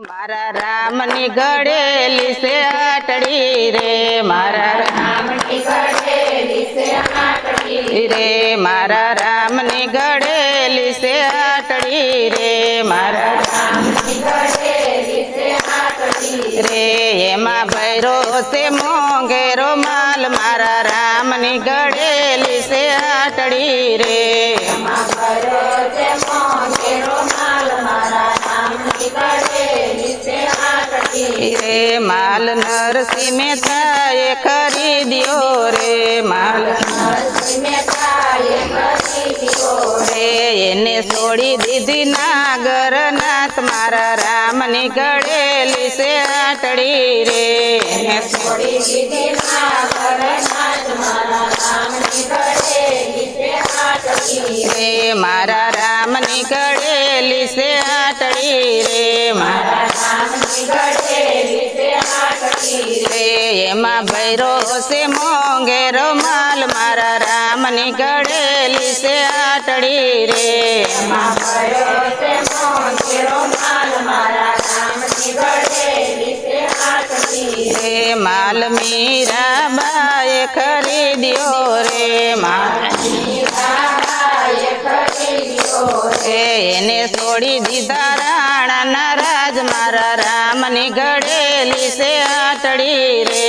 મારા રામની ગળેલી છે આટડી રે, મારા રામની ગળેલી છે આટડી રે, મારા રામની ગળેલી છે આટડી રે, મારા રામની ગળેલી છે આટડી રે, એમાં ભૈરો છે મોંઘેરો માલ, મારા રામની ગળેલી છે આટડી રે, એમાં ભૈરો છે મોંઘેરો માલ, મારા રામની ગળેલી છે આટડી રે, માલ નરસિંહ મહેતાએ ખરીદ્યો રે, માલ નરસિંહ મહેતાએ ખરીદ્યો રે, એને છોડી દીધી નાગરનાથ, મારા રામની ગળેલી છે આટડી રે, એને છોડી દીધી નાગરનાથ, મારા રામની ગળેલી છે આટડી રે, મારા રામની ગળેલી છે આટડી રે, મારા રામની ગળેલી છે આટડી રે, એમાં ભૈરો છે મોંઘેરો માલ, મારા રામની ગળેલી છે આટડી રે, એમાં ભૈરો છે મોંઘેરો માલ, મારા રામની ગળેલી છે આટડી રે, માલ મીરાબાએ ખરીદ્યો રે, માલ મીરાબાએ ખરીદ્યો રે, એને છોડી દીધા રાણાના રાજ, મારા રામની ગળેલી છે આટડી રે,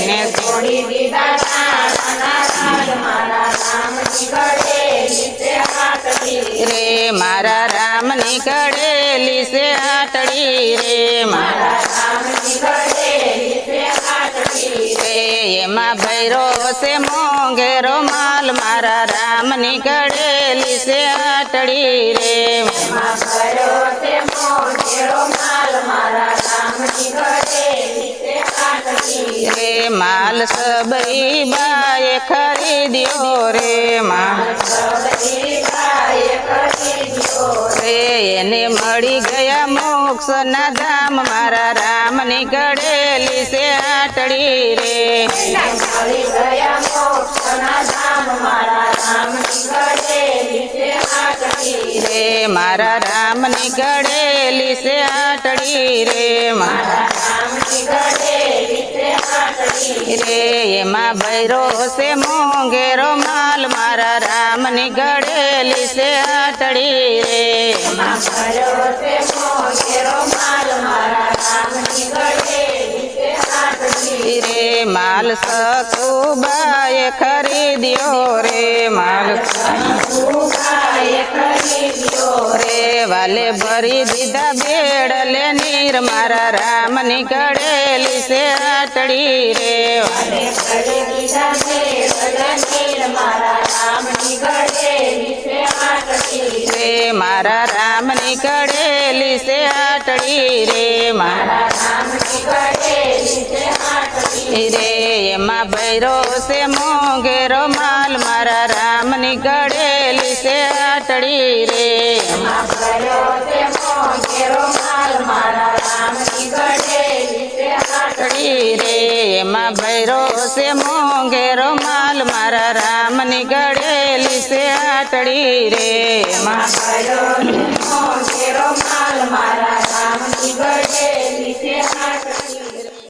એને છોડી દીધા રાણાના રાજ, મારા રામની ગળેલી છે આટડી રે, મારા રામની ગળેલી છે આટડી રે, મારા રામની ગળેલી છે આટડી રે, એમાં ભૈરો છે મોંઘેરો માલ, મારા રામની ગળેલી છે આટડી રે, એમાં ભૈરો છે મોંઘેરો માલ, મારા રામની ગળેલી છે આટડી રે, માલ સબરી બાએ ખરીદ્યો રે, માલ સબરી બાએ ખરીદ્યો રે, એને મળી ગયા મોક્ષના ધામ, મારા રામની ગળેલી છે આટડી રે, મળી ગયા મોક્ષના ધામ, મારા રામની ગળેલી છે આટડી રે, મારા રામની ગળેલી છે આટડી રે, મારા રામની ગળેલી છે આટડી રે, એમાં ભૈરો છે મોંઘેરો માલ, મારા રામની ગળેલી છે આટડી રે, એમાં ભૈરો છે મોંઘેરો માલ, મારા રામની ગળેલી છે આટડી રે, માલ સતુબાએ ખરીદ્યો રે, માલ સતુબાએ ખરીદ્યો રે, વાલે ભરી દીધા બેડલે નીર, મારા રામની ગળેલી છે આટડી રે, વાલે ભરી દીધા બેડલે નીર, મારા રામની ગળેલી છે આટડી રે, મારા રામની ગળેલી છે આટડી રે, મારા રામની ગળેલી છે આટડી રે, એમાં ભૈરો છે મોંઘેરો માલ, મારા રામની ગળેલી છે આટડી રે, એમાં ભૈરો છે મોંઘેરો માલ, મારા રામની ગળેલી છે આટડી રે, એમાં ભૈરો છે મોંઘેરો માલ, મારા રામની ગળેલી છે આટડી રે, એમાં ભૈરો છે મોંઘેરો માલ, મારા